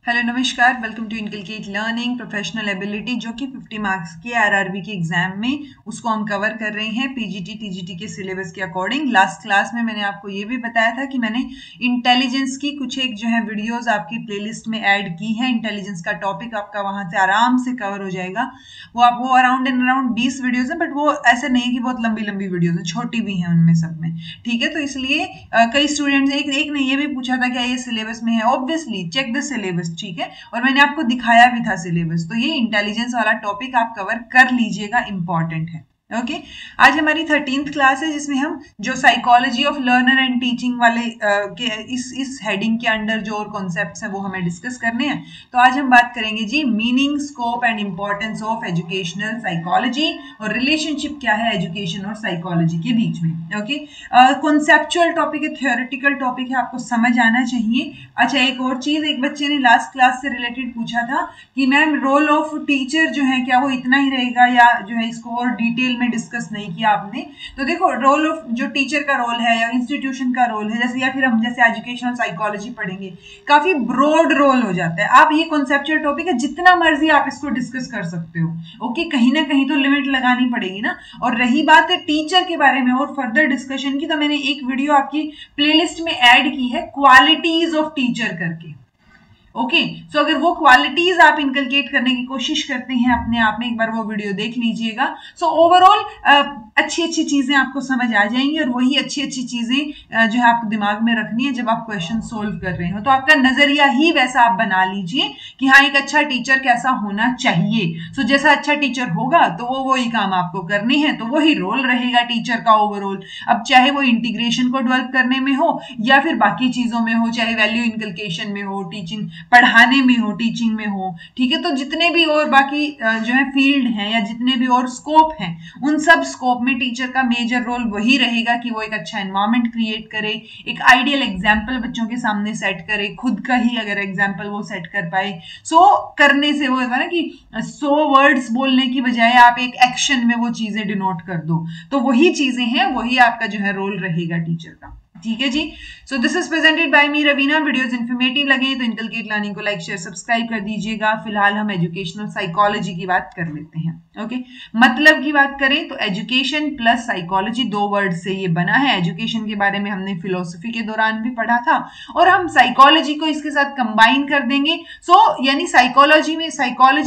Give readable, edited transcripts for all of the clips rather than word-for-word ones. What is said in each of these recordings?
Hello नमस्कार, welcome to inculcate learning professional ability, जो कि 50 मार्क्स की आरआरबी के एग्जाम में उसको हम कवर कर रहे हैं पीजीटी टीजीटी के सिलेबस के अकॉर्डिंग। लास्ट क्लास में मैंने आपको ये भी बताया था कि मैंने इंटेलिजेंस की कुछ एक जो है वीडियोस आपकी प्लेलिस्ट में ऐड की है। इंटेलिजेंस का टॉपिक आपका वहां से आराम से कवर हो जाएगा। वो अराउंड एंड अराउंड 20 वीडियोज है, बट वो ऐसा नहीं है कि बहुत लंबी लंबी वीडियोज है, छोटी भी है उनमें सब में। ठीक है, तो इसलिए कई स्टूडेंट्स एक ने ये भी पूछा था क्या ये सिलेबस में है। ऑब्वियसली चेक द सिलेबस, ठीक है, और मैंने आपको दिखाया भी था सिलेबस। तो ये इंटेलिजेंस वाला टॉपिक आप कवर कर लीजिएगा, इंपॉर्टेंट है। ओके आज हमारी 13th क्लास है, जिसमें हम जो psychology of learner and teaching वाले के इस हेडिंग के अंडर जो और कॉन्सेप्ट्स हैं वो हमें डिस्कस करने हैं। तो आज हम बात करेंगे जी meaning, scope and importance of educational psychology, और रिलेशनशिप क्या है एजुकेशन और साइकोलॉजी के बीच में। ओके कॉन्सेप्चुअल टॉपिक है, थ्योरेटिकल टॉपिक है, आपको समझ आना चाहिए। अच्छा, एक और चीज, एक बच्चे ने लास्ट क्लास से रिलेटेड पूछा था कि मैम रोल ऑफ टीचर जो है क्या वो इतना ही रहेगा, या जो है इसको और डिटेल में डिस्कस नहीं किया आपने। तो देखो, रोल ऑफ जो टीचर का रोल है या इंस्टीट्यूशन का रोल है, जैसे या फिर हम जैसे एजुकेशनल साइकोलॉजी पढ़ेंगे, काफी ब्रॉड रोल हो जाता है। आप ये कॉन्सेप्चुअल टॉपिक है, जितना मर्जी आप इसको डिस्कस कर सकते हो। ओके कहीं ना कहीं तो लिमिट लगानी पड़ेगी ना। और रही बात है टीचर के बारे में और फर्दर डिस्कशन की, तो मैंने एक वीडियो आपकी प्लेलिस्ट में ऐड की है, क्वालिटीज ऑफ टीचर करके। ओके सो अगर वो क्वालिटीज आप इनकलकेट करने की कोशिश करते हैं अपने आप में, एक बार वो वीडियो देख लीजिएगा। सो ओवरऑल अच्छी अच्छी चीजें आपको समझ आ जाएंगी, और वही अच्छी अच्छी चीजें जो है आपको दिमाग में रखनी है जब आप क्वेश्चन सोल्व कर रहे हो। तो आपका नजरिया ही वैसा आप बना लीजिए कि हाँ एक अच्छा टीचर कैसा होना चाहिए। सो जैसा अच्छा टीचर होगा तो वो वही काम आपको करने हैं, तो वही रोल रहेगा टीचर का ओवरऑल। अब चाहे वो इंटीग्रेशन को डेवलप करने में हो या फिर बाकी चीजों में हो, चाहे वैल्यू इनकलकेशन में हो, टीचिंग पढ़ाने में हो, टीचिंग में हो, ठीक है। तो जितने भी और बाकी जो है फील्ड हैं या जितने भी और स्कोप हैं, उन सब स्कोप में टीचर का मेजर रोल वही रहेगा कि वो एक अच्छा एनवायरनमेंट क्रिएट करे, एक आइडियल एग्जाम्पल बच्चों के सामने सेट करे, खुद का ही अगर एग्जाम्पल वो सेट कर पाए। सो करने से वो होता है ना कि 100 वर्ड्स बोलने की बजाय आप एक एक्शन में वो चीजें डिनोट कर दो, तो वही चीजें हैं, वही आपका जो है रोल रहेगा टीचर का। ठीक है जी। So this is presented by me Raveena. Videos informative लगे तो इनकलकेट लर्निंग को लाइक शेयर सब्सक्राइब कर दीजिएगा। फिलहाल हम एजुकेशनल साइकोलॉजी की बात कर लेते हैं। ओके मतलब की बात करें तो एजुकेशन प्लस साइकोलॉजी, दो वर्ड से ये बना है। एजुकेशन के बारे में हमने फिलोसफी के दौरान भी पढ़ा था, और हम साइकोलॉजी को इसके साथ कंबाइन कर देंगे। सो यानी साइकोलॉजी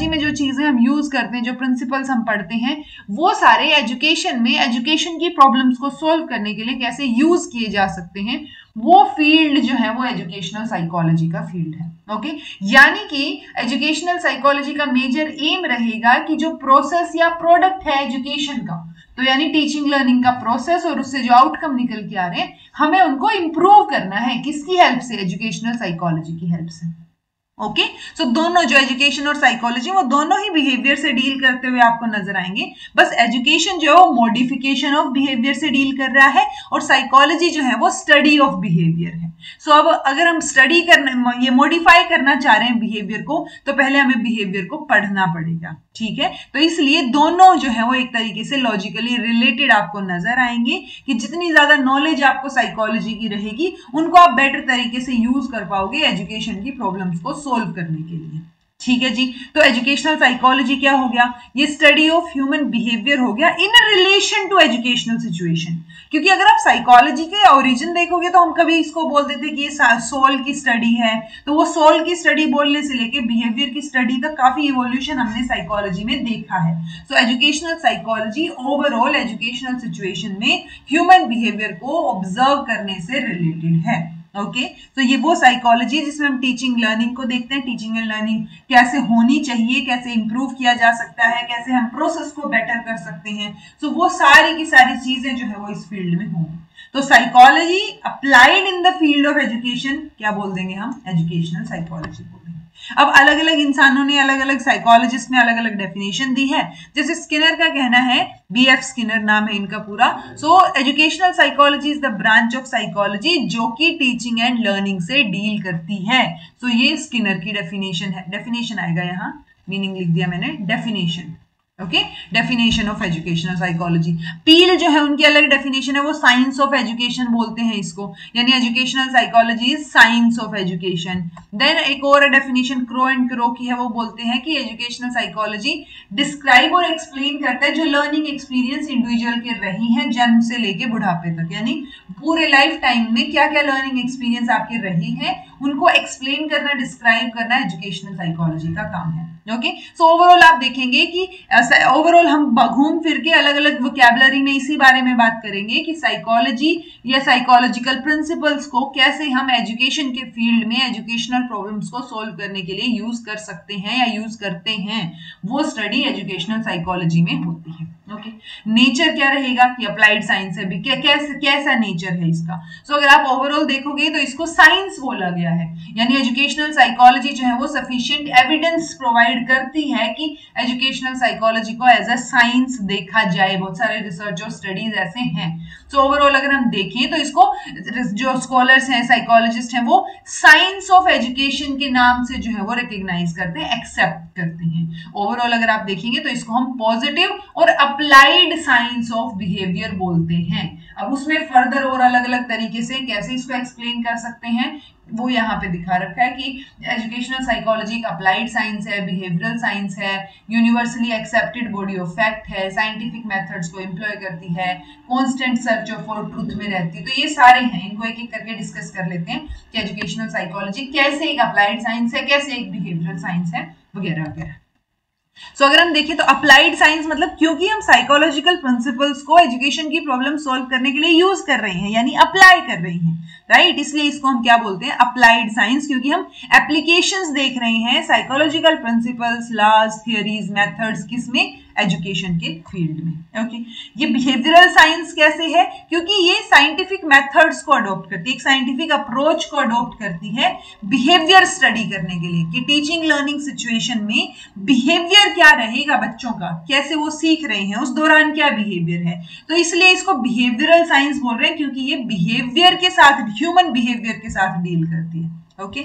में जो चीजें हम यूज करते हैं, जो प्रिंसिपल्स हम पढ़ते हैं, वो सारे एजुकेशन में एजुकेशन की प्रॉब्लम्स को सोल्व करने के लिए कैसे यूज किए जा सकते हैं, वो फील्ड जो है वो एजुकेशनल साइकोलॉजी का फील्ड है। ओके यानी कि एजुकेशनल साइकोलॉजी का मेजर एम रहेगा कि जो प्रोसेस या प्रोडक्ट है एजुकेशन का, तो यानी टीचिंग लर्निंग का प्रोसेस और उससे जो आउटकम निकल के आ रहे हैं, हमें उनको इंप्रूव करना है। किसकी हेल्प से? एजुकेशनल साइकोलॉजी की हेल्प से। ओके सो दोनों जो एजुकेशन और साइकोलॉजी, वो दोनों ही बिहेवियर से डील करते हुए आपको नजर आएंगे। बस एजुकेशन जो है वो मॉडिफिकेशन ऑफ बिहेवियर से डील कर रहा है, और साइकोलॉजी जो है वो स्टडी ऑफ बिहेवियर है। सो अब अगर हम स्टडी करना, ये मॉडिफाई करना चाह रहे हैं बिहेवियर को, तो पहले हमें बिहेवियर को पढ़ना पड़ेगा। ठीक है, तो इसलिए दोनों जो है वो एक तरीके से लॉजिकली रिलेटेड आपको नजर आएंगे, कि जितनी ज्यादा नॉलेज आपको साइकोलॉजी की रहेगी, उनको आप बेटर तरीके से यूज कर पाओगे एजुकेशन की प्रॉब्लम्स को सोल्व करने के लिए। ठीक है जी। तो एजुकेशनल साइकोलॉजी क्या हो गया? ये स्टडी ऑफ ह्यूमन बिहेवियर हो गया in relation to educational situation. क्योंकि अगर आप साइकोलॉजी के ओरिजिन देखोगे तो हम कभी इसको बोल देते कि ये सोल की स्टडी है, तो वो सोल की स्टडी बोलने से लेके बिहेवियर की स्टडी तक काफी इवोल्यूशन हमने साइकोलॉजी में देखा है। So educational psychology overall educational situation में ह्यूमन बिहेवियर को ऑब्जर्व करने से रिलेटेड है। ओके तो ये वो साइकोलॉजी जिसमें हम टीचिंग लर्निंग को देखते हैं, टीचिंग एंड लर्निंग कैसे होनी चाहिए, कैसे इंप्रूव किया जा सकता है, कैसे हम प्रोसेस को बेटर कर सकते हैं। सो वो सारी की सारी चीजें जो है वो इस फील्ड में होंगी। तो psychology applied in the field of education क्या बोल देंगे हम? एजुकेशनल साइकोलॉजी बोल देंगे। अब अलग अलग इंसानों ने, अलग अलग साइकोलॉजिस्ट ने अलग अलग डेफिनेशन दी है। जैसे स्किनर का कहना है, BF स्किनर नाम है इनका पूरा। So educational psychology is the branch of psychology जो कि टीचिंग एंड लर्निंग से डील करती है। सो ये स्किनर की डेफिनेशन है। डेफिनेशन आएगा यहाँ, मीनिंग लिख दिया मैंने, definition. Okay, definition of educational psychology. Peel जो है उनकी अलग डेफिनेशन है, वो साइंस ऑफ एजुकेशन बोलते हैं इसको, यानी educational psychology is science of education. Then एक और डेफिनेशन क्रो एंड क्रो की है, वो बोलते हैं कि एजुकेशनल साइकोलॉजी डिस्क्राइब और एक्सप्लेन करता है जो लर्निंग एक्सपीरियंस इंडिविजुअल के रही हैं जन्म से लेके बुढ़ापे तक, यानी पूरे लाइफ टाइम में क्या क्या लर्निंग एक्सपीरियंस आपके रही है उनको एक्सप्लेन करना, डिस्क्राइब करना एजुकेशनल साइकोलॉजी का काम है। ओके, सो ओवरऑल आप देखेंगे कि ओवरऑल हम घूम फिर के अलग अलग वोकैबुलरी में इसी बारे में बात करेंगे कि साइकोलॉजी या साइकोलॉजिकल प्रिंसिपल्स को कैसे हम एजुकेशन के फील्ड में एजुकेशनल प्रॉब्लम्स को सोल्व करने के लिए यूज कर सकते हैं या यूज करते हैं, वो स्टडी एजुकेशनल साइकोलॉजी में होती है। ओके, नेचर क्या रहेगा कि अप्लाइड साइंस है भी, कैसा नेचर है इसका। सो अगर आप ओवरऑल देखोगे तो इसको साइंस बोला गया है, यानी एजुकेशनल साइकोलॉजी जो है वो सफिशिएंट एविडेंस प्रोवाइड करती है कि एजुकेशनल साइकोलॉजी को एज अ साइंस देखा जाए। बहुत सारे रिसर्च और स्टडीज ऐसे हैं। सो ओवरऑल अगर हम देखें तो इसको जो स्कॉलर्स हैं, साइकोलॉजिस्ट हैं, वो साइंस ऑफ एजुकेशन के नाम से जो है वो रिकॉग्नाइज करते हैं, एक्सेप्ट करते हैं। ओवरऑल अगर आप देखेंगे तो इसको हम पॉजिटिव और अप्लाइड साइंस ऑफ बिहेवियर बोलते हैं। अब उसमें फर्दर और अलग अलग तरीके से कैसे इसको एक्सप्लेन कर सकते हैं वो यहाँ पे दिखा रखा है कि एजुकेशनल साइकोलॉजी एक अप्लाइड साइंस है, बिहेवियरल साइंस है, universally accepted body of fact है, साइंटिफिक मेथड्स को एम्प्लॉय करती है, कांस्टेंट सर्च फॉर ट्रूथ में रहती है। तो ये सारे हैं, इनको एक एक करके डिस्कस कर लेते हैं कि एजुकेशनल साइकोलॉजी कैसे एक अप्लाइड साइंस है, कैसे एक बिहेवियरल साइंस है, वगैरह वगैरह। सो अगर हम देखें तो अप्लाइड साइंस मतलब क्योंकि हम साइकोलॉजिकल प्रिंसिपल्स को एजुकेशन की प्रॉब्लम सॉल्व करने के लिए यूज कर रहे हैं, यानी अप्लाई कर रहे हैं, राइट, इसलिए इसको हम क्या बोलते हैं, अप्लाइड साइंस, क्योंकि हम एप्लीकेशंस देख रहे हैं psychological principles, laws, theories, methods, किसमें, एजुकेशन के फील्ड में। ओके, ये बिहेवियरल साइंस कैसे है, क्योंकि ये साइंटिफिक मेथड्स को अडॉप्ट करती है, एक साइंटिफिक अप्रोच को अडॉप्ट करती है बिहेवियर स्टडी करने के लिए कि टीचिंग लर्निंग सिचुएशन में बिहेवियर क्या रहेगा बच्चों का, कैसे वो सीख रहे हैं, उस दौरान क्या बिहेवियर है। तो इसलिए इसको बिहेवियरल साइंस बोल रहे हैं, क्योंकि ये बिहेवियर के साथ, ह्यूमन बिहेवियर के साथ डील करती है। ओके,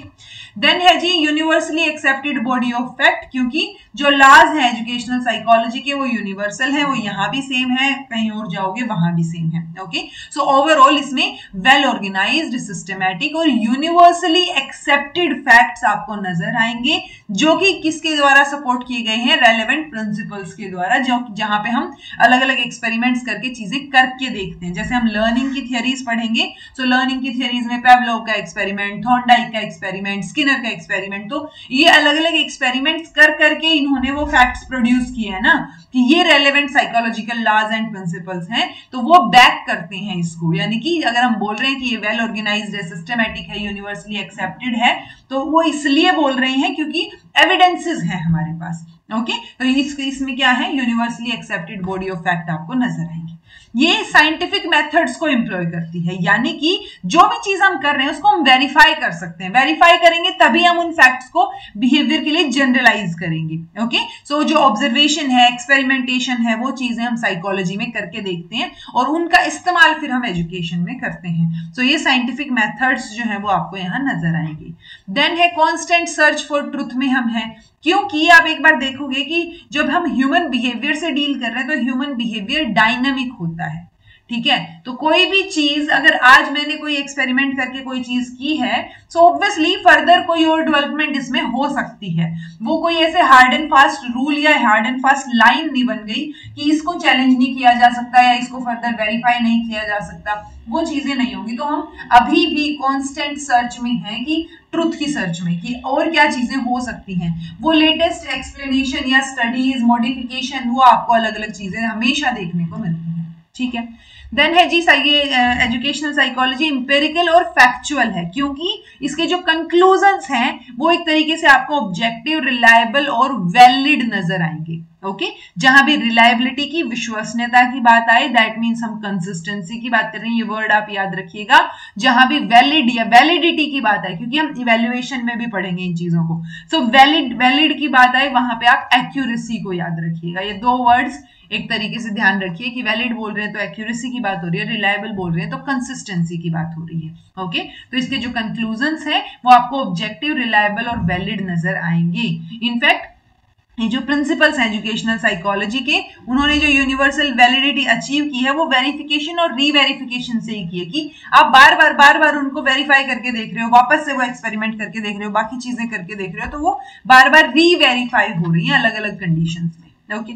देन है जी universally accepted body of fact, क्योंकि जो लॉज है एजुकेशनल साइकोलॉजी के वो यूनिवर्सल है, वो यहाँ भी सेम है, कहीं और जाओगे वहां भी सेम है। ओके, सो ओवरऑल इसमें वेल ऑर्गेनाइज्ड, सिस्टमैटिक और यूनिवर्सली एक्सेप्टेड फैक्ट्स आपको नजर आएंगे, जो कि किसके द्वारा सपोर्ट किए गए हैं, रेलेवेंट प्रिंसिपल्स के द्वारा, जो जहां पे हम अलग अलग एक्सपेरिमेंट्स करके चीजें करके देखते हैं। जैसे हम लर्निंग की थियरीज पढ़ेंगे, सो लर्निंग की थियरीज में पेवलोव का एक्सपेरिमेंट, थॉर्नडाइक का एक्सपेरिमेंट, स्किनर का एक्सपेरिमेंट, तो ये अलग अलग एक्सपेरिमेंट्स कर करके इन्होंने वो फैक्ट्स प्रोड्यूस किए हैं ना कि ये relevant psychological laws and principles हैं, तो वो बैक करते हैं इसको। यानी कि अगर हम बोल रहे हैं कि ये वेल ऑर्गेनाइज्ड है, सिस्टमैटिक है, यूनिवर्सली एक्सेप्टेड है, तो वो इसलिए बोल रहे हैं क्योंकि एविडेंसेस हैं हमारे पास। ओके, तो इसमें क्या है, universally accepted body of fact आपको नजर आएंगे। ये साइंटिफिक मेथड्स को एम्प्लॉय करती है, यानी कि जो भी चीज हम कर रहे हैं उसको हम वेरीफाई कर सकते हैं, वेरीफाई करेंगे तभी हम उन फैक्ट्स को बिहेवियर के लिए जनरलाइज करेंगे। ओके, सो जो ऑब्जर्वेशन है, एक्सपेरिमेंटेशन है, वो चीजें हम साइकोलॉजी में करके देखते हैं और उनका इस्तेमाल फिर हम एजुकेशन में करते हैं। सो ये साइंटिफिक मेथड्स जो है वो आपको यहाँ नजर आएंगे। देन है कॉन्स्टेंट सर्च फॉर ट्रूथ में हम हैं, क्योंकि आप एक बार देखोगे कि जब हम ह्यूमन बिहेवियर से डील कर रहे हैं तो ह्यूमन बिहेवियर डायनामिक होता है, ठीक है। तो कोई भी चीज अगर आज मैंने कोई एक्सपेरिमेंट करके कोई चीज की है, सो ऑब्वियसली फर्दर कोई और डेवलपमेंट इसमें हो सकती है। वो कोई ऐसे हार्ड एंड फास्ट रूल या हार्ड एंड फास्ट लाइन नहीं बन गई कि इसको चैलेंज नहीं किया जा सकता या इसको फर्दर वेरीफाई नहीं किया जा सकता, वो चीजें नहीं होंगी। तो हम अभी भी कांस्टेंट सर्च में हैं कि ट्रुथ की सर्च में कि और क्या चीजें हो सकती हैं। वो लेटेस्ट एक्सप्लेनेशन या स्टडीज, मॉडिफिकेशन, वो आपको अलग अलग चीजें हमेशा देखने को मिलती हैं, ठीक है। देन है जी ये एजुकेशनल साइकोलॉजी इंपेरिकल और फैक्चुअल है, क्योंकि इसके जो कंक्लूजन्स हैं वो एक तरीके से आपको ऑब्जेक्टिव, रिलायबल और वैलिड नजर आएंगे। ओके, जहां भी रिलायबिलिटी की, विश्वसनीयता की बात आए, दैट मीन्स हम कंसिस्टेंसी की बात कर रहे हैं, ये वर्ड आप याद रखिएगा। जहां भी वैलिड या वैलिडिटी की बात आए, क्योंकि हम इवेल्युएशन में भी पढ़ेंगे इन चीजों को, सो वैलिड की बात आए, वहां पे आप एक्यूरेसी को याद रखिएगा। ये दो वर्ड्स एक तरीके से ध्यान रखिए कि वैलिड बोल रहे हैं तो एक्यूरेसी की बात हो रही है, रिलायबल बोल रहे हैं तो कंसिस्टेंसी की बात हो रही है। ओके, तो इसके जो कंक्लूजन्स हैं वो आपको ऑब्जेक्टिव, रिलायबल और वैलिड नजर आएंगे। इनफैक्ट ये जो प्रिंसिपल्स हैं एजुकेशनल साइकोलॉजी के, उन्होंने जो यूनिवर्सल वैलिडिटी अचीव की है वो वेरिफिकेशन और रीवेरिफिकेशन से ही की है, कि आप बार बार उनको वेरीफाई करके देख रहे हो, वापस से वो एक्सपेरिमेंट करके देख रहे हो, बाकी चीजें करके देख रहे हो, तो वो बार बार रीवेरीफाई हो रही है अलग अलग कंडीशंस में। ओके,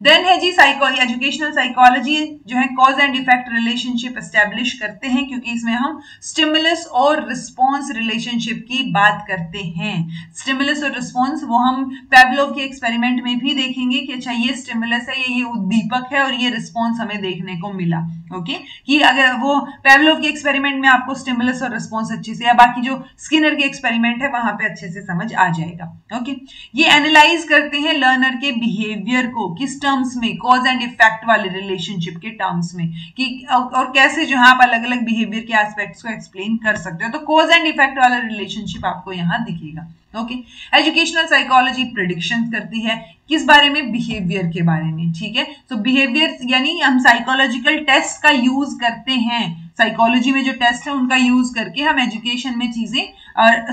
देन है जी एजुकेशनल साइकोलॉजी जो है cause and effect relationship establish करते हैं, क्योंकि इसमें हम स्टिमुलस और रिस्पॉन्स रिलेशनशिप की बात करते हैं। स्टिमुलस और रिस्पॉन्स वो हम पेवलोव के एक्सपेरिमेंट में भी देखेंगे कि अच्छा ये स्टिमुलस है, ये उद्दीपक है और ये रिस्पॉन्स हमें देखने को मिला। ओके, कि अगर वो पेवलोव के एक्सपेरिमेंट में आपको स्टिमुलस और रिस्पॉन्स अच्छे से, या बाकी जो स्किनर के एक्सपेरिमेंट है वहां पे अच्छे से समझ आ जाएगा। ओके, ये एनालाइज करते हैं लर्नर के बिहेवियर को किस टर्म्स में, कॉज एंड इफेक्ट वाले रिलेशनशिप के टर्म्स में, कि और कैसे जो है आप अलग अलग बिहेवियर के एस्पेक्ट्स को एक्सप्लेन कर सकते हो। तो कॉज एंड इफेक्ट वाला रिलेशनशिप आपको यहां दिखेगा। ओके, एजुकेशनल साइकोलॉजी प्रेडिक्शन करती है किस बारे में, बिहेवियर के बारे में। ठीक है, तो बिहेवियर यानी हम साइकोलॉजिकल टेस्ट का यूज करते हैं, साइकोलॉजी में जो टेस्ट है उनका यूज करके हम एजुकेशन में चीजें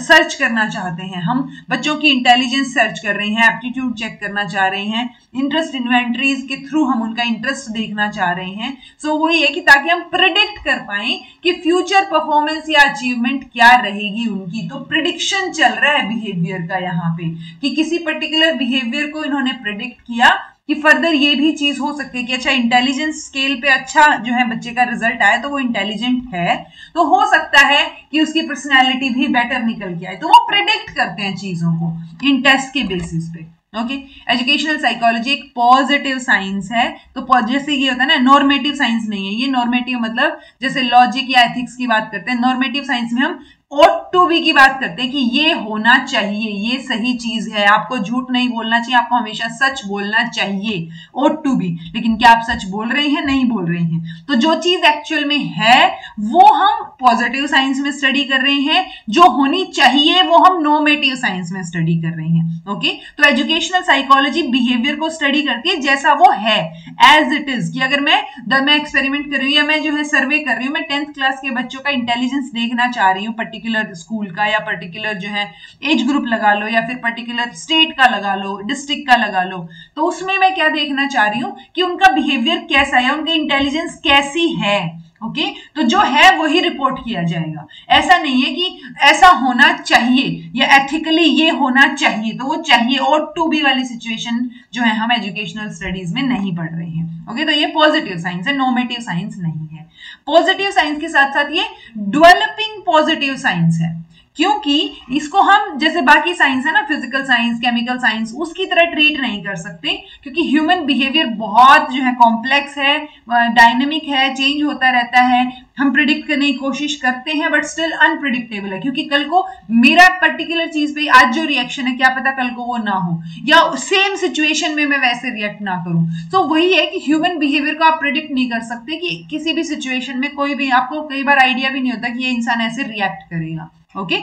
सर्च करना चाहते हैं। हम बच्चों की इंटेलिजेंस सर्च कर रहे हैं, एप्टीट्यूड चेक करना चाह रहे हैं, इंटरेस्ट इन्वेंटरीज के थ्रू हम उनका इंटरेस्ट देखना चाह रहे हैं। सो वही है कि ताकि हम प्रिडिक्ट कर पाए कि फ्यूचर परफॉर्मेंस या अचीवमेंट क्या रहेगी उनकी। तो प्रिडिक्शन चल रहा है बिहेवियर का यहाँ पे, कि किसी पर्टिकुलर बिहेवियर को इन्होंने प्रिडिक्ट किया कि फर्दर ये भी चीज हो सकती है कि अच्छा इंटेलिजेंस स्केल पे अच्छा जो है बच्चे का रिजल्ट आए तो वो इंटेलिजेंट है, तो हो सकता है कि उसकी पर्सनैलिटी भी बेटर निकल के आए। तो वो प्रेडिक्ट करते हैं चीजों को इन टेस्ट के बेसिस पे। ओके, एजुकेशनल साइकोलॉजी एक पॉजिटिव साइंस है। तो जैसे ये होता है ना, नॉर्मेटिव साइंस नहीं है ये। नॉर्मेटिव मतलब जैसे लॉजिक या एथिक्स की बात करते हैं, नॉर्मेटिव साइंस में हम ought to be की बात करते हैं कि ये होना चाहिए, ये सही चीज है, आपको झूठ नहीं बोलना चाहिए, आपको हमेशा सच बोलना चाहिए, ought to be। लेकिन क्या आप सच बोल रहे हैं, नहीं बोल रहे हैं। तो जो चीज एक्चुअल में है वो हम पॉजिटिव साइंस में स्टडी कर रहे हैं, जो होनी चाहिए वो हम नॉर्मेटिव साइंस में स्टडी कर रहे हैं। ओके, तो एजुकेशनल साइकोलॉजी बिहेवियर को स्टडी करती है जैसा वो है, एज इट इज। कि अगर मैं एक्सपेरिमेंट कर रही हूँ या मैं जो है सर्वे कर रही हूँ, मैं 10th क्लास के बच्चों का इंटेलिजेंस देखना चाह रही हूँ, पर्टिकुलर स्कूल का या पर्टिकुलर जो है एज ग्रुप लगा लो, या फिर पर्टिकुलर स्टेट का लगा लो, डिस्ट्रिक्ट का लगा लो, तो उसमें मैं क्या देखना चाह रही हूँ कि उनका बिहेवियर कैसा है, उनकी इंटेलिजेंस कैसी है। ओके, तो जो है वही रिपोर्ट किया जाएगा। ऐसा नहीं है कि ऐसा होना चाहिए या एथिकली ये होना चाहिए, तो वो चाहिए और टू बी वाली सिचुएशन जो है हम एजुकेशनल स्टडीज में नहीं पढ़ रहे हैं। ओके, तो ये पॉजिटिव साइंस है, नॉर्मेटिव साइंस नहीं है। पॉजिटिव साइंस के साथ साथ ये डेवलपिंग पॉजिटिव साइंस है, क्योंकि इसको हम जैसे बाकी साइंस है ना, फिजिकल साइंस, केमिकल साइंस, उसकी तरह ट्रीट नहीं कर सकते, क्योंकि ह्यूमन बिहेवियर बहुत जो है कॉम्प्लेक्स है, डायनेमिक है, चेंज होता रहता है। हम प्रिडिक्ट करने की कोशिश करते हैं बट स्टिल अनप्रिडिक्टेबल है, क्योंकि कल को मेरा पर्टिकुलर चीज पे आज जो रिएक्शन है क्या पता कल को वो ना हो, या सेम सिचुएशन में मैं वैसे रिएक्ट ना करूं। तो वही है कि ह्यूमन बिहेवियर को आप प्रिडिक्ट नहीं कर सकते, कि किसी भी सिचुएशन में कोई भी, आपको कई बार आइडिया भी नहीं होता कि ये इंसान ऐसे रिएक्ट करेगा। ओके,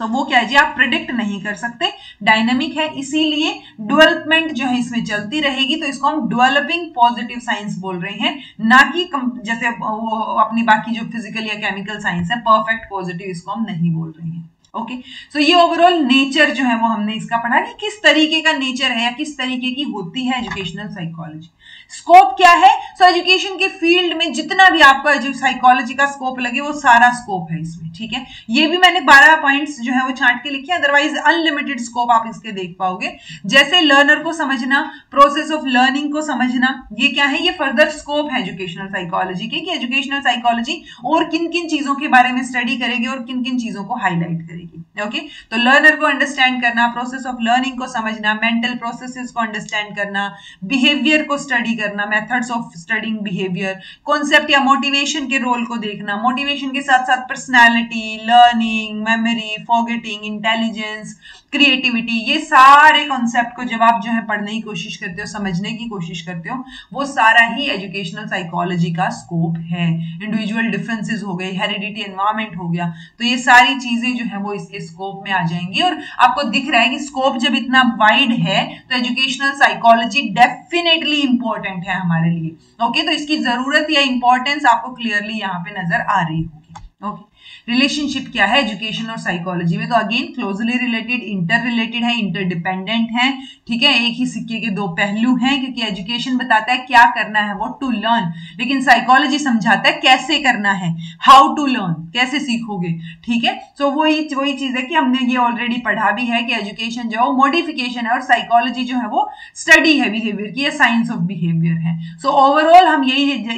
तो वो क्या है जी, आप प्रिडिक्ट नहीं कर सकते, डायनामिक है, इसीलिए डेवलपमेंट जो है इसमें चलती रहेगी। तो इसको हम डेवलपिंग पॉजिटिव साइंस बोल रहे हैं, ना कि जैसे वो अपनी बाकी जो फिजिकल या केमिकल साइंस है परफेक्ट पॉजिटिव, इसको हम नहीं बोल रहे हैं। ओके, सो ये ओवरऑल नेचर जो है वो हमने इसका पढ़ा कि किस तरीके का नेचर है या किस तरीके की होती है एजुकेशनल साइकोलॉजी। स्कोप क्या है, सो एजुकेशन के फील्ड में जितना भी आपका साइकोलॉजी का स्कोप लगे वो सारा स्कोप है इसमें। ठीक है, ये भी मैंने 12 पॉइंट्स जो है वो छांट के लिखे, अदरवाइज अनलिमिटेड स्कोप आप इसके देख पाओगे। जैसे लर्नर को समझना, प्रोसेस ऑफ लर्निंग को समझना, ये क्या है, ये फर्दर स्कोप है एजुकेशनल साइकोलॉजी के, कि एजुकेशनल साइकोलॉजी और किन किन चीजों के बारे में स्टडी करेगी और किन किन चीजों को हाईलाइट करेगी। ओके, तो लर्नर को अंडरस्टैंड करना, प्रोसेस ऑफ लर्निंग को समझना, मेंटल प्रोसेसेस को अंडरस्टैंड करना, बिहेवियर को स्टडी करना, methods of studying behaviour, concept या मोटिवेशन के रोल को देखना, मोटिवेशन के साथ साथ personality, learning, memory, forgetting, intelligence, creativity, ये सारे कॉन्सेप्ट को जब आप जो है पढ़ने की कोशिश करते हो, समझने की कोशिश करते हो, वो सारा ही एजुकेशनल साइकोलॉजी का स्कोप है। इंडिविजुअल डिफरेंसेस हो गए, हेरिडिटी, एनवायरमेंट हो गया, तो ये सारी चीजें जो है वो इसके स्कोप में आ जाएंगी। और आपको दिख रहा है कि स्कोप जब इतना वाइड है तो एजुकेशनल साइकोलॉजी डेफिनेटली इंपॉर्टेंट है हमारे लिए। ओके, तो इसकी जरूरत या इंपॉर्टेंस आपको क्लियरली यहाँ पे नजर आ रही होगी। ओके, रिलेशनशिप क्या है एजुकेशन और साइकोलॉजी में? तो again closely related, inter related है, इंटरडिपेंडेंट है, ठीक है, एक ही सिक्के के दो पहलू हैं, क्योंकि एजुकेशन बताता है क्या करना है, व्हाट टू लर्न, लेकिन साइकोलॉजी समझाता है कैसे करना है, हाउ टू लर्न, कैसे सीखोगे, ठीक है। सो वही चीज है कि हमने ये ऑलरेडी पढ़ा भी है कि एजुकेशन जो है मॉडिफिकेशन है और साइकोलॉजी जो है वो स्टडी है बिहेवियर की, साइंस ऑफ बिहेवियर है। सो ओवरऑल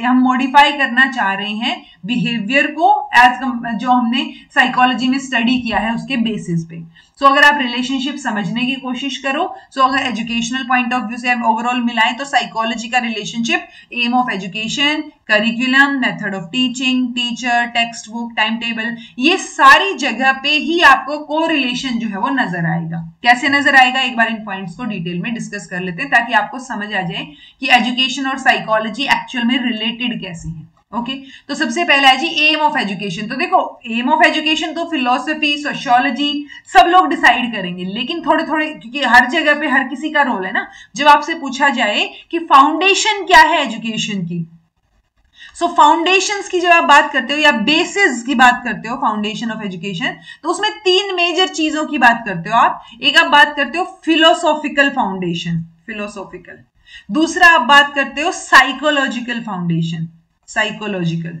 हम मॉडिफाई करना चाह रहे हैं बिहेवियर को एज जो हमने साइकोलॉजी में स्टडी किया है उसके बेसिस पे। सो अगर आप रिलेशनशिप समझने की कोशिश करो, सो अगर एजुकेशनल पॉइंट ऑफ व्यू से हम ओवरऑल मिलाएं तो साइकोलॉजी का relationship aim of education, curriculum, method of teaching, teacher, textbook, time table, ये सारी जगह पे ही आपको कोरिलेशन जो है वो नजर आएगा। कैसे नजर आएगा, एक बार इन पॉइंट्स को डिटेल में डिस्कस कर लेते हैं ताकि आपको समझ आ जाए कि एजुकेशन और साइकोलॉजी एक्चुअल में रिलेटेड कैसे है। ओके तो सबसे पहला है जी एम ऑफ एजुकेशन। तो देखो एम ऑफ एजुकेशन तो फिलोसफी, सोशियोलॉजी सब लोग डिसाइड करेंगे, लेकिन थोड़े थोड़े, क्योंकि हर जगह पे हर किसी का रोल है ना। जब आपसे पूछा जाए कि फाउंडेशन क्या है एजुकेशन की, सो फाउंडेशंस की जब आप बात करते हो या बेसिस की बात करते हो फाउंडेशन ऑफ एजुकेशन, तो उसमें तीन मेजर चीजों की बात करते हो आप। एक आप बात करते हो फिलोसॉफिकल फाउंडेशन, फिलोसॉफिकल। दूसरा आप बात करते हो साइकोलॉजिकल फाउंडेशन, साइकोलॉजिकल।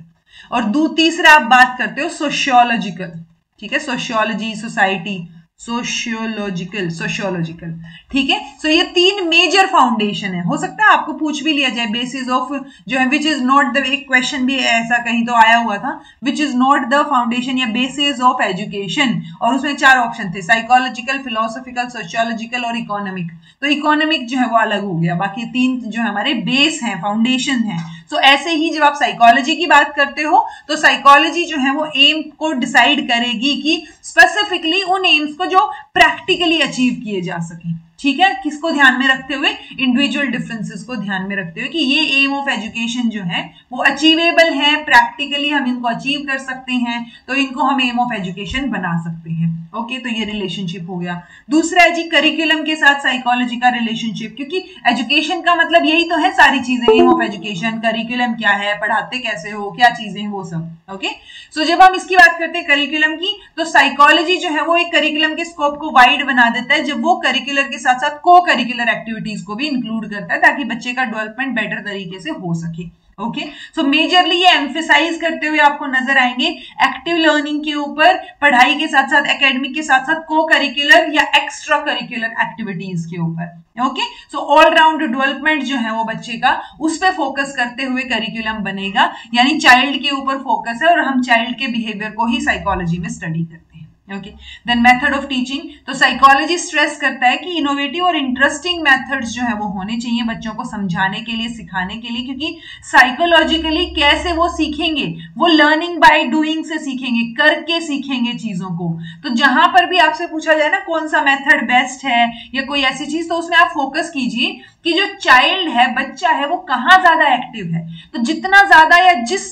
और तीसरा आप बात करते हो सोशियोलॉजिकल, ठीक है, सोशियोलॉजी, सोसाइटी, सोशियोलॉजिकल, ठीक है। सो ये तीन मेजर फाउंडेशन है। हो सकता है आपको पूछ भी लिया जाए बेसिस ऑफ जो है विच इज नॉट द, एक क्वेश्चन भी ऐसा कहीं तो आया हुआ था, which is not the foundation या बेसिस ऑफ एजुकेशन, और उसमें 4 ऑप्शन थे, साइकोलॉजिकल, फिलोसॉफिकल, सोशियोलॉजिकल और इकोनॉमिक। तो इकोनॉमिक जो है वो अलग हो गया, बाकी 3 जो है हमारे बेस हैं, फाउंडेशन है। सो ऐसे ही जब आप साइकोलॉजी की बात करते हो तो साइकोलॉजी जो है वो एम को डिसाइड करेगी कि स्पेसिफिकली उन एम्स को जो प्रैक्टिकली अचीव किए जा सके, ठीक है, किसको ध्यान में रखते हुए, इंडिविजुअल डिफरेंसेस को ध्यान में रखते हुए कि ये एम ऑफ एजुकेशन जो है वो अचीवेबल है, प्रैक्टिकली हम इनको अचीव कर सकते हैं, तो इनको हम एम ऑफ एजुकेशन बना सकते हैं। ओके तो ये रिलेशनशिप हो गया। दूसरा है जी करिकुलम के साथ साइकोलॉजी का रिलेशनशिप, क्योंकि एजुकेशन का मतलब यही तो है सारी चीजें, एम ऑफ एजुकेशन, करिकुलम क्या है, पढ़ाते कैसे हो, क्या चीजें हैं वो सब। ओके सो जब हम इसकी बात करते हैं करिकुलम की, तो साइकोलॉजी जो है वो एक करिकुलम के स्कोप को वाइड बना देता है जब वो करिकुलर के साथ साथ को करिकुलर एक्टिविटीज को भी इंक्लूड करता है ताकि बच्चे का डेवलपमेंट बेटर तरीके से हो सके। ओके सो मेजरली ये एम्फेसाइज करते हुए आपको नजर आएंगे एक्टिव लर्निंग के ऊपर, पढ़ाई के साथ साथ, एकेडमिक के साथ साथ को करिकुलर या एक्स्ट्रा करिकुलर एक्टिविटीज के ऊपर। Okay so all round development जो है वो बच्चे का, उस पर फोकस करते हुए करिकुलम बनेगा, यानी चाइल्ड के ऊपर फोकस है और हम चाइल्ड के बिहेवियर को ही साइकोलॉजी में स्टडी करते हैं। Okay then method of teaching, तो साइकोलॉजी स्ट्रेस करता है कि इनोवेटिव और इंटरेस्टिंग मेथड्स जो है वो होने चाहिए बच्चों को समझाने के लिए, सिखाने के लिए, क्योंकि साइकोलॉजिकली कैसे वो सीखेंगे, वो लर्निंग बाय डूइंग से सीखेंगे, करके सीखेंगे चीजों को। तो जहां पर भी आपसे पूछा जाए ना कौन सा मेथड बेस्ट है या कोई ऐसी चीज, तो उसमें आप फोकस कीजिए कि जो चाइल्ड है, बच्चा है, वो कहाँ ज्यादा एक्टिव है। तो जितना ज्यादा या जिस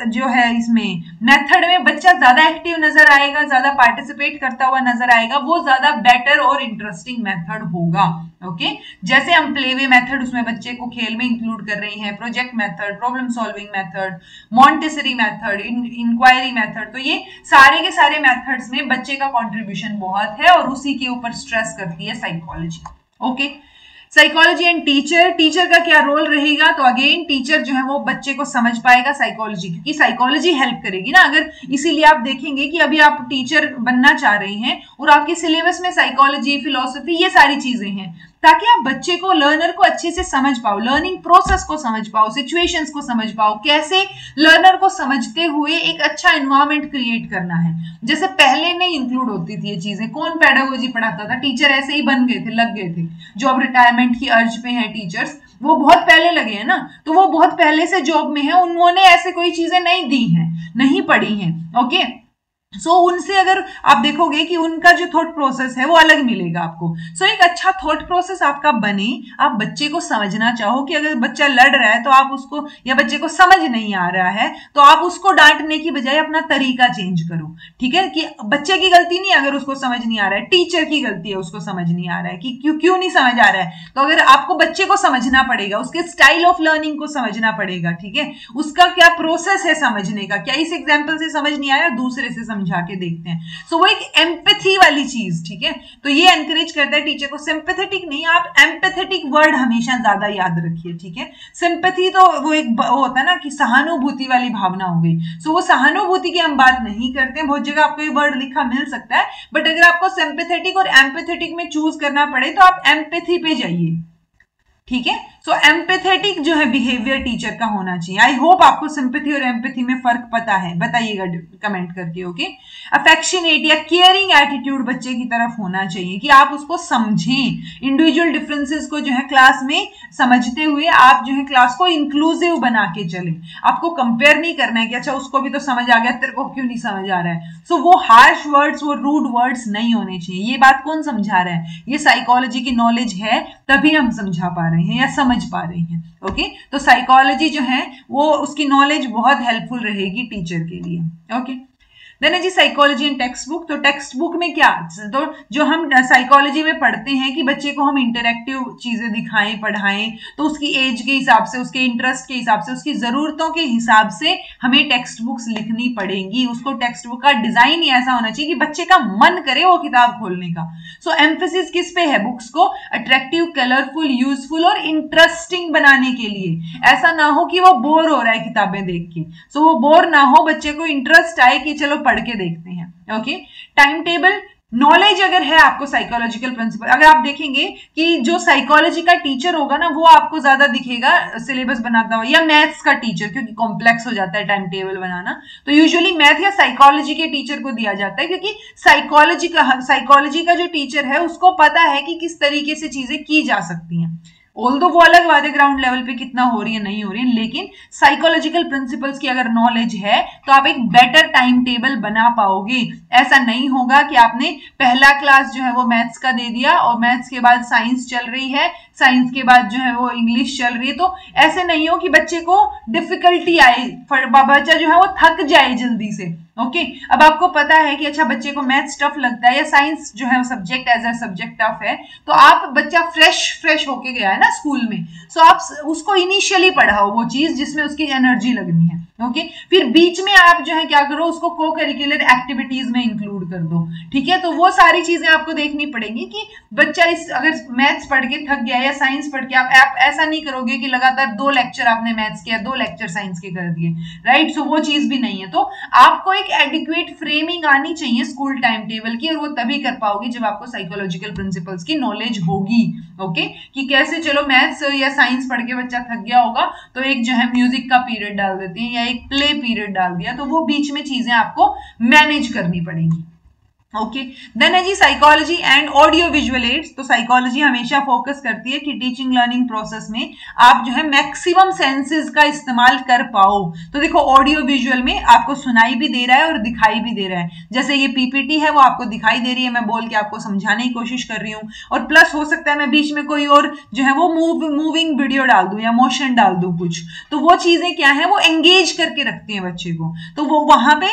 जो है इसमें मेथड में बच्चा ज्यादा एक्टिव नजर आएगा, ज्यादा पार्टिसिपेट करता हुआ नजर आएगा, वो ज्यादा बेटर और इंटरेस्टिंग मेथड होगा। ओके जैसे हम प्लेवे मेथड उसमें बच्चे को खेल में इंक्लूड कर रही हैं, project method, problem solving method, Montessori method, inquiry method, तो ये सारे के सारे मेथड्स में बच्चे का कंट्रीब्यूशन बहुत है और उसी के ऊपर स्ट्रेस करती है psychology. Okay psychology and teacher, teacher का क्या रोल रहेगा, तो अगेन टीचर जो है वो बच्चे को समझ पाएगा साइकोलॉजी, क्योंकि साइकोलॉजी हेल्प करेगी ना। अगर इसीलिए आप देखेंगे कि अभी आप टीचर बनना चाह रहे हैं और आपके सिलेबस में साइकोलॉजी, फिलोसफी, ये सारी चीजें हैं, ताकि आप बच्चे को, लर्नर को अच्छे से समझ पाओ, लर्निंग प्रोसेस को समझ पाओ, सिचुएशंस को समझ पाओ, कैसे लर्नर को समझते हुए एक अच्छा एनवायरनमेंट क्रिएट करना है। जैसे पहले नहीं इंक्लूड होती थी ये चीजें, कौन पेडागोजी पढ़ाता था, टीचर ऐसे ही बन गए थे, लग गए थे। जो अब रिटायरमेंट की अर्ज पे हैं टीचर्स, वो बहुत पहले लगे हैं ना, तो वो बहुत पहले से जॉब में है, उन्होंने ऐसे कोई चीजें नहीं दी हैं, नहीं पढ़ी हैं। ओके उनसे अगर आप देखोगे कि उनका जो थॉट प्रोसेस है वो अलग मिलेगा आपको। एक अच्छा थॉट प्रोसेस आपका बने, आप बच्चे को समझना चाहो कि अगर बच्चा लड़ रहा है तो आप उसको, या बच्चे को समझ नहीं आ रहा है तो आप उसको डांटने की बजाय अपना तरीका चेंज करो। ठीक है, कि बच्चे की गलती नहीं, अगर उसको समझ नहीं आ रहा है, टीचर की गलती है उसको समझ नहीं आ रहा है कि क्यों नहीं समझ आ रहा है, तो अगर आपको बच्चे को समझना पड़ेगा, उसके स्टाइल ऑफ लर्निंग को समझना पड़ेगा। ठीक है, उसका क्या प्रोसेस है समझने का, क्या इस एग्जाम्पल से समझ नहीं आया, दूसरे से समझा के देखते हैं। वो एक एम्पैथी वाली चीज। ठीक है, तो ये एनकरेज करता है टीचर को। सिंपैथेटिक नहीं, आप एम्पैथेटिक वर्ड हमेशा ज्यादा याद रखिए। ठीक है, सिंपैथी तो वो एक होता है ना कि सहानुभूति वाली भावना हो गई। वो सहानुभूति की हम बात नहीं करते हैं, बहुत जगह आपको ये वर्ड लिखा मिल सकता है, बट अगर आपको सिंपैथेटिक और एम्पैथेटिक में चूज करना पड़े तो आप एम्पैथी पे जाइए। ठीक है, एम्पैथेटिक जो है बिहेवियर टीचर का होना चाहिए। आई होप आपको सिंपैथी और एम्पैथी में फर्क पता है, बताइएगा कमेंट करके। ओके, अफेक्शनेट या केयरिंग एटीट्यूड बच्चे की तरफ होना चाहिए कि आप उसको समझें, इंडिविजुअल डिफरेंसेस को जो है क्लास में समझते हुए आप जो है क्लास को इंक्लूसिव बना के चले। आपको कंपेयर नहीं करना है कि अच्छा उसको भी तो समझ आ गया, तेरे को क्यों नहीं समझ आ रहा है। वो हार्श वर्ड्स, वो रूड वर्ड्स नहीं होने चाहिए। ये बात कौन समझा रहा है, ये साइकोलॉजी की नॉलेज है तभी हम समझा पा रहे हैं या समझ पा रहे हैं। ओके, तो साइकोलॉजी जो है वो उसकी नॉलेज बहुत हेल्पफुल रहेगी टीचर के लिए। ओके, देन है जी साइकोलॉजी इन टेक्स्ट बुक। तो टेक्स्ट बुक में क्या, तो जो हम साइकोलॉजी में पढ़ते हैं कि बच्चे को हम इंटरेक्टिव चीजें दिखाएं, पढ़ाएं, तो उसकी एज के हिसाब से, उसके इंटरेस्ट के हिसाब से, उसकी जरूरतों के हिसाब से हमें टेक्स्ट बुक्स लिखनी पड़ेंगी। उसको टेक्स्ट बुक का डिजाइन ही ऐसा होना चाहिए कि बच्चे का मन करे वो किताब खोलने का। एम्फेसिस किस पे है, बुक्स को अट्रैक्टिव, कलरफुल, यूजफुल और इंटरेस्टिंग बनाने के लिए। ऐसा ना हो कि वो बोर हो रहा है किताबें देख के, वो बोर ना हो, बच्चे को इंटरेस्ट आए कि चलो पढ़ के देखते हैं। ओके, टाइम टेबल, नॉलेज अगर है आपको साइकोलॉजिकल प्रिंसिपल, अगर आप देखेंगे कि जो साइकोलॉजी का टीचर होगा ना वो आपको ज्यादा दिखेगा सिलेबस बनाता हुआ, या मैथ्स का टीचर, क्योंकि कॉम्प्लेक्स हो जाता है टाइम टेबल बनाना, तो यूजुअली मैथ या साइकोलॉजी के टीचर को दिया जाता है, क्योंकि साइकोलॉजी का जो टीचर है उसको पता है कि किस तरीके से चीजें की जा सकती हैं। ऑल्दो वो अलग बात है ग्राउंड लेवल पे कितना हो रही है नहीं हो रही है, लेकिन साइकोलॉजिकल प्रिंसिपल्स की अगर नॉलेज है तो आप एक बेटर टाइम टेबल बना पाओगे। ऐसा नहीं होगा कि आपने पहला क्लास जो है वो मैथ्स का दे दिया और मैथ्स के बाद साइंस चल रही है, साइंस के बाद जो है वो इंग्लिश चल रही है, तो ऐसे नहीं हो कि बच्चे को डिफिकल्टी आए, बच्चा जो है वो थक जाए जल्दी से। ओके, अब आपको पता है कि अच्छा बच्चे को मैथ्स टफ लगता है या साइंस जो है subject as a subject tough है, तो आप बच्चा फ्रेश होके गया है ना स्कूल में, आप उसको इनिशियली पढ़ाओ वो चीज जिसमें उसकी एनर्जी लगनी है। ओके, फिर बीच में आप जो है क्या करो, उसको को करिकुलर एक्टिविटीज में इंक्लूड कर दो। ठीक है, तो वो सारी चीजें आपको देखनी पड़ेगी कि बच्चा इस अगर मैथ्स पढ़ के थक गया या साइंस पढ़ के, आप ऐसा नहीं करोगे कि लगातार 2 लेक्चर आपने मैथ्स के या 2 लेक्चर साइंस के कर दिए, राइट। वो चीज भी नहीं है। तो आपको एक एडिक्वेट फ्रेमिंग आनी चाहिए स्कूल टाइम टेबल की, और वो तभी कर पाओगे जब आपको साइकोलॉजिकल प्रिंसिपल्स की नॉलेज होगी। ओके, कि कैसे चलो मैथ्स या साइंस पढ़ के बच्चा थक गया होगा तो एक जो है म्यूजिक का पीरियड डाल देते हैं या एक प्ले पीरियड डाल दिया, तो वो बीच में चीजें आपको मैनेज करनी पड़ेंगी। ओके, देन है जी psychology and audio visual aids. तो साइकोलॉजी हमेशा फोकस करती है कि टीचिंग लर्निंग प्रोसेस में आप जो है मैक्सिमम सेंसेस का इस्तेमाल कर पाओ। तो देखो ऑडियो विजुअल में आपको सुनाई भी दे रहा है और दिखाई भी दे रहा है, जैसे ये पीपीटी है वो आपको दिखाई दे रही है, मैं बोल के आपको समझाने की कोशिश कर रही हूँ, और प्लस हो सकता है मैं बीच में कोई और जो है वो मूविंग वीडियो डाल दूं या मोशन डाल दूं कुछ, तो वो चीजें क्या है वो एंगेज करके रखती हैं बच्चे को। तो वो वहां पे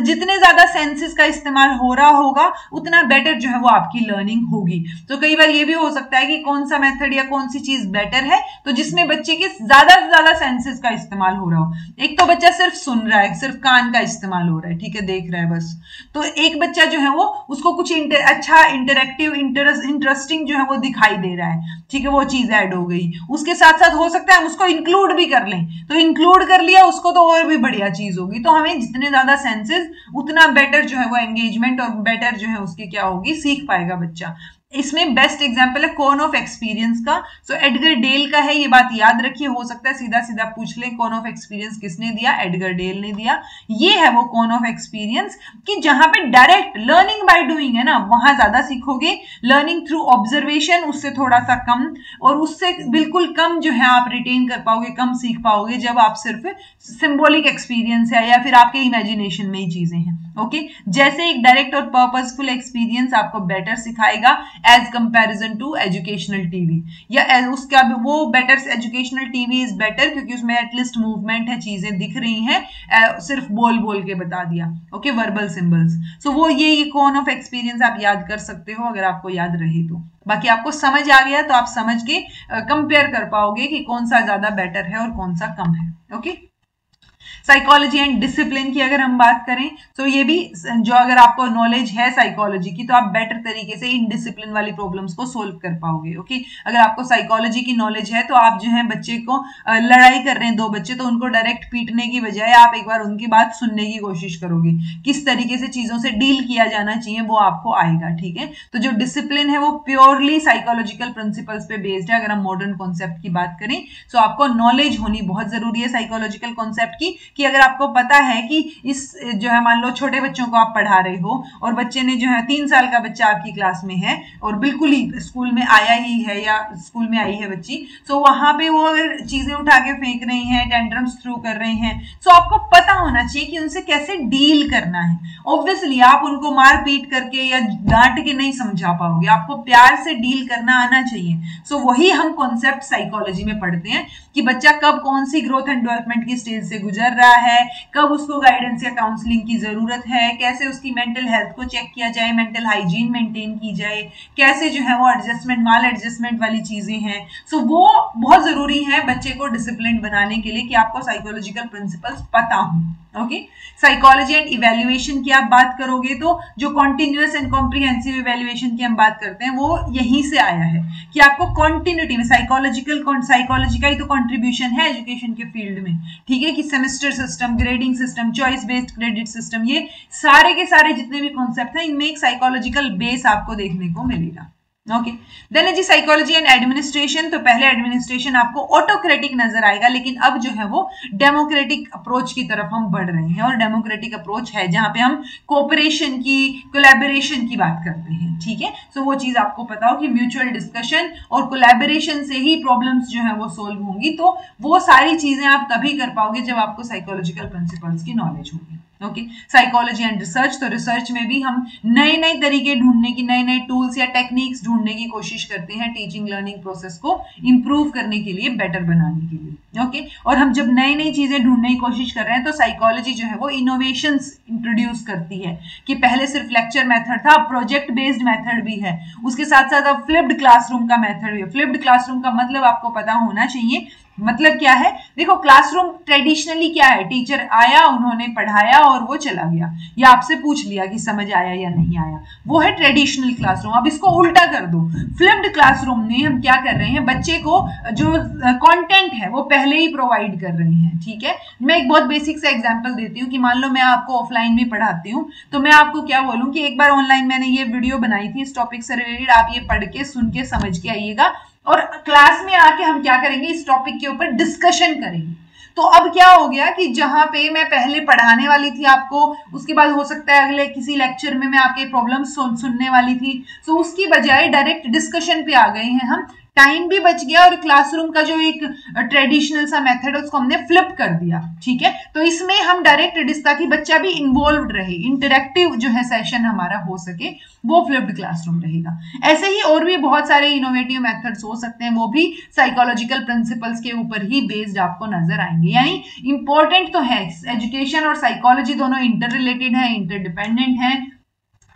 जितने ज्यादा सेंसेस का इस्तेमाल हो रहा होगा उतना बेटर जो है वो आपकी लर्निंग होगी। तो कई बार ये भी हो सकता है कि कौन सा मेथड या कौन सी चीज बेटर है, तो जिसमें बच्चे के ज्यादा से ज्यादा सेंसेस का इस्तेमाल हो रहा हो। एक तो बच्चा सिर्फ सुन रहा है, सिर्फ कान का इस्तेमाल हो रहा है, ठीक है, देख रहा है बस, तो एक बच्चा जो है वो उसको कुछ अच्छा इंटरेक्टिव इंटरेस्टिंग जो है वो दिखाई दे रहा है, ठीक है, वो चीज ऐड हो गई। उसके साथ साथ हो सकता है हम उसको इंक्लूड भी कर लें, तो इंक्लूड कर लिया उसको तो और भी बढ़िया चीज होगी। तो हमें जितने ज्यादा सेंसेस उतना बेटर जो है वो एंगेजमेंट और बेटर जो है उसकी क्या होगी, सीख पाएगा बच्चा। इसमें बेस्ट एग्जांपल है कोन ऑफ एक्सपीरियंस का। सो एडगर डेल का है, ये बात याद रखिए, हो सकता है सीधा सीधा पूछ ले कोन ऑफ एक्सपीरियंस किसने दिया, एडगर डेल ने दिया। ये है वो कोन ऑफ एक्सपीरियंस कि जहां पे डायरेक्ट लर्निंग बाय डूइंग है ना, वहां ज्यादा सीखोगे, लर्निंग थ्रू ऑब्जर्वेशन उससे थोड़ा सा कम, और उससे बिल्कुल कम जो है आप रिटेन कर पाओगे, कम सीख पाओगे जब आप सिर्फ सिंबॉलिक एक्सपीरियंस है या फिर आपके इमेजिनेशन में ही चीजें हैं। ओके, जैसे एक डायरेक्ट और पर्पसफुल एक्सपीरियंस आपको बेटर सिखाएगा as comparison to educational TV, या उसका वो better, educational TV is better क्योंकि उसमें एटलीस्ट मूवमेंट है, चीजें दिख रही हैं, सिर्फ बोल बोल के बता दिया। Okay, verbal symbols. सो वो ये कोन ऑफ एक्सपीरियंस आप याद कर सकते हो अगर आपको याद रहे तो। बाकी आपको समझ आ गया तो आप समझ के कंपेयर कर पाओगे कि कौन सा ज्यादा बेटर है और कौन सा कम है। ओके, साइकोलॉजी एंड डिसिप्लिन की अगर हम बात करें तो ये भी जो, अगर आपको नॉलेज है साइकोलॉजी की तो आप बेटर तरीके से इन डिसिप्लिन वाली प्रॉब्लम्स को सोल्व कर पाओगे। ओके, अगर आपको साइकोलॉजी की नॉलेज है तो आप जो है बच्चे को लड़ाई कर रहे हैं, दो बच्चे, तो उनको डायरेक्ट पीटने की बजाय आप एक बार उनकी बात सुनने की कोशिश करोगे, किस तरीके से चीजों से डील किया जाना चाहिए वो आपको आएगा। ठीक है, तो जो डिसिप्लिन है वो प्योरली साइकोलॉजिकल प्रिंसिपल्स पे बेस्ड है। अगर हम मॉडर्न कॉन्सेप्ट की बात करें तो आपको नॉलेज होनी बहुत जरूरी है साइकोलॉजिकल कॉन्सेप्ट की, कि अगर आपको पता है कि इस जो है, मान लो छोटे बच्चों को आप पढ़ा रहे हो और बच्चे ने जो है 3 साल का बच्चा आपकी क्लास में है और बिल्कुल ही स्कूल में आया ही है या स्कूल में आई है बच्ची, तो वहां पे वो अगर चीजें उठा के फेंक रही हैं, टेंट्रम्स थ्रू कर रहे हैं, तो आपको पता होना चाहिए कि उनसे कैसे डील करना है। ऑब्वियसली आप उनको मार पीट करके या डांट के नहीं समझा पाओगे, आपको प्यार से डील करना आना चाहिए। सो वही हम कॉन्सेप्ट साइकोलॉजी में पढ़ते हैं कि बच्चा कब कौन सी ग्रोथ एंड डेवलपमेंट की स्टेज से गुजर रहा है, कब उसको गाइडेंस या काउंसलिंग की जरूरत है, कैसे उसकी मेंटल हेल्थ को चेक किया जाए, मेंटल हाइजीन मेंटेन की जाए, कैसे जो है वो एडजस्टमेंट, माल एडजस्टमेंट वाली चीजें हैं। सो वो बहुत जरूरी है बच्चे को डिसिप्लिन बनाने के लिए कि आपको साइकोलॉजिकल प्रिंसिपल्स पता हो। ओके, साइकोलॉजी एंड इवैल्यूएशन की आप बात करोगे तो जो कॉन्टिन्यूअस एंड कॉम्प्रिहेंसिव इवैल्यूएशन की हम बात करते हैं वो यहीं से आया है कि आपको कॉन्टिन्यूटी में साइकोलॉजी का ही तो कॉन्ट्रीब्यूशन है एजुकेशन के फील्ड में। ठीक है, कि semester system, grading system, choice based credit system, ये सारे के सारे जितने भी कॉन्सेप्ट हैं इनमें एक साइकोलॉजिकल बेस आपको देखने को मिलेगा। ओके, देन है जी साइकोलॉजी एंड एडमिनिस्ट्रेशन। तो पहले एडमिनिस्ट्रेशन आपको ऑटोक्रेटिक नजर आएगा, लेकिन अब जो है वो डेमोक्रेटिक अप्रोच की तरफ हम बढ़ रहे हैं, और डेमोक्रेटिक अप्रोच है जहां पे हम कोऑपरेशन की, कोलैबोरेशन की बात करते हैं। ठीक है, सो वो चीज आपको पता हो कि म्यूचुअल डिस्कशन और कोलैबोरेशन से ही प्रॉब्लम्स जो है वो सोल्व होंगी। तो वो सारी चीजें आप तभी कर पाओगे जब आपको साइकोलॉजिकल प्रिंसिपल्स की नॉलेज होगी। Okay, psychology and research. तो रिसर्च में भी हम नए नए तरीके ढूंढने की, नए नए टूल्स या टेक्निक्स ढूंढने की कोशिश करते हैं टीचिंग लर्निंग प्रोसेस को इंप्रूव करने के लिए, बेटर बनाने के लिए। ओके, और हम जब नई नई चीजें ढूंढने की कोशिश कर रहे हैं तो साइकोलॉजी जो है वो इनोवेशंस इंट्रोड्यूस करती है कि पहले सिर्फ लेक्चर मेथड था, प्रोजेक्ट बेस्ड मेथड भी है, उसके साथ साथ अब फ्लिप्ड क्लासरूम का मेथड भी है। फ्लिप्ड क्लासरूम का मतलब आपको पता होना चाहिए, मतलब क्या है, देखो क्लासरूम ट्रेडिशनली क्या है, टीचर आया, उन्होंने पढ़ाया और वो चला गया, या आपसे पूछ लिया कि समझ आया या नहीं आया, वो है ट्रेडिशनल क्लासरूम। अब इसको उल्टा कर दो, फ्लिप्ड क्लासरूम में हम क्या कर रहे हैं, बच्चे को जो कंटेंट है वो पहले ही प्रोवाइड कर रहे हैं। ठीक है, मैं एक बहुत बेसिक सा एग्जांपल देती हूँ कि मान लो मैं आपको ऑफलाइन भी पढ़ाती हूँ, तो मैं आपको क्या बोलूँ कि एक बार ऑनलाइन मैंने ये वीडियो बनाई थी इस टॉपिक से रिलेटेड, आप ये पढ़ के सुन के समझ के आइएगा, और क्लास में आके हम क्या करेंगे, इस टॉपिक के ऊपर डिस्कशन करेंगे। तो अब क्या हो गया कि जहां पे मैं पहले पढ़ाने वाली थी आपको, उसके बाद हो सकता है अगले किसी लेक्चर में मैं आपके प्रॉब्लम सुनने वाली थी, तो उसकी बजाय डायरेक्ट डिस्कशन पे आ गए हैं हम, टाइम भी बच गया और क्लासरूम का जो एक ट्रेडिशनल सा मेथड है उसको हमने फ्लिप कर दिया। ठीक है, तो इसमें हम डायरेक्ट, ताकि बच्चा भी इन्वॉल्व रहे, इंटरेक्टिव जो है सेशन हमारा हो सके, वो फ्लिप्ड क्लासरूम रहेगा। ऐसे ही और भी बहुत सारे इनोवेटिव मेथड्स हो सकते हैं, वो भी साइकोलॉजिकल प्रिंसिपल्स के ऊपर ही बेस्ड आपको नजर आएंगे। यानी इंपॉर्टेंट तो है, एजुकेशन और साइकोलॉजी दोनों इंटर रिलेटेड है, इंटरडिपेंडेंट है।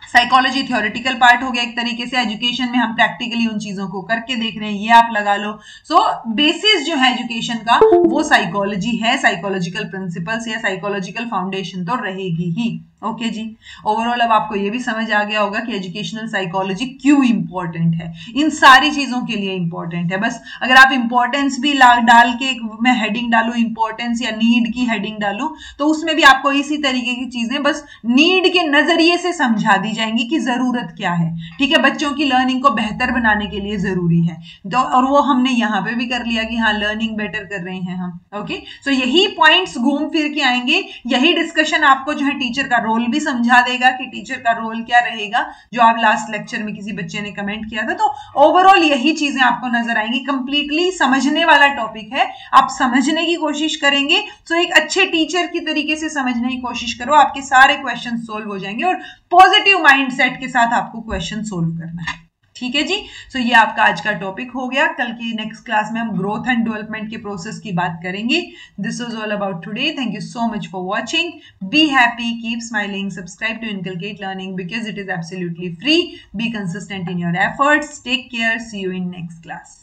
साइकोलॉजी थ्योरेटिकल पार्ट हो गया एक तरीके से, एजुकेशन में हम प्रैक्टिकली उन चीजों को करके देख रहे हैं, ये आप लगा लो। सो बेसिस जो है एजुकेशन का वो साइकोलॉजी है, साइकोलॉजिकल प्रिंसिपल्स या साइकोलॉजिकल फाउंडेशन तो रहेगी ही। ओके जी। ओवरऑल अब आपको ये भी समझ आ गया होगा कि एजुकेशनल साइकोलॉजी क्यों इंपॉर्टेंट है, इन सारी चीजों के लिए इंपॉर्टेंट है। बस अगर आप इंपॉर्टेंस भी डाल के मैं हेडिंग डालूं इंपॉर्टेंस या नीड की हेडिंग डालूं, तो उसमें भी आपको इसी तरीके की चीजें बस नीड के नजरिए से समझा दी जाएंगी कि जरूरत क्या है। ठीक है, बच्चों की लर्निंग को बेहतर बनाने के लिए जरूरी है, तो और वो हमने यहाँ पे भी कर लिया कि हाँ लर्निंग बेटर कर रहे हैं हम। ओके, सो यही पॉइंट्स घूम फिर के आएंगे, यही डिस्कशन आपको जो है टीचर का रोल भी समझा देगा कि टीचर का रोल क्या रहेगा, जो आप लास्ट लेक्चर में किसी बच्चे ने कमेंट किया था। तो ओवरऑल यही चीजें आपको नजर आएंगी, कंप्लीटली समझने वाला टॉपिक है, आप समझने की कोशिश करेंगे। सो एक अच्छे टीचर की तरीके से समझने की कोशिश करो, आपके सारे क्वेश्चन सोल्व हो जाएंगे और पॉजिटिव माइंडसेट के साथ आपको क्वेश्चन सोल्व करना है। ठीक है जी। सो ये आपका आज का टॉपिक हो गया। कल की नेक्स्ट क्लास में हम ग्रोथ एंड डेवलपमेंट के प्रोसेस की बात करेंगे। This was all about today. Thank you so much for watching. Be happy, keep smiling, subscribe to inculcate learning because it is absolutely free. Be consistent in your efforts. Take care, see you in next class.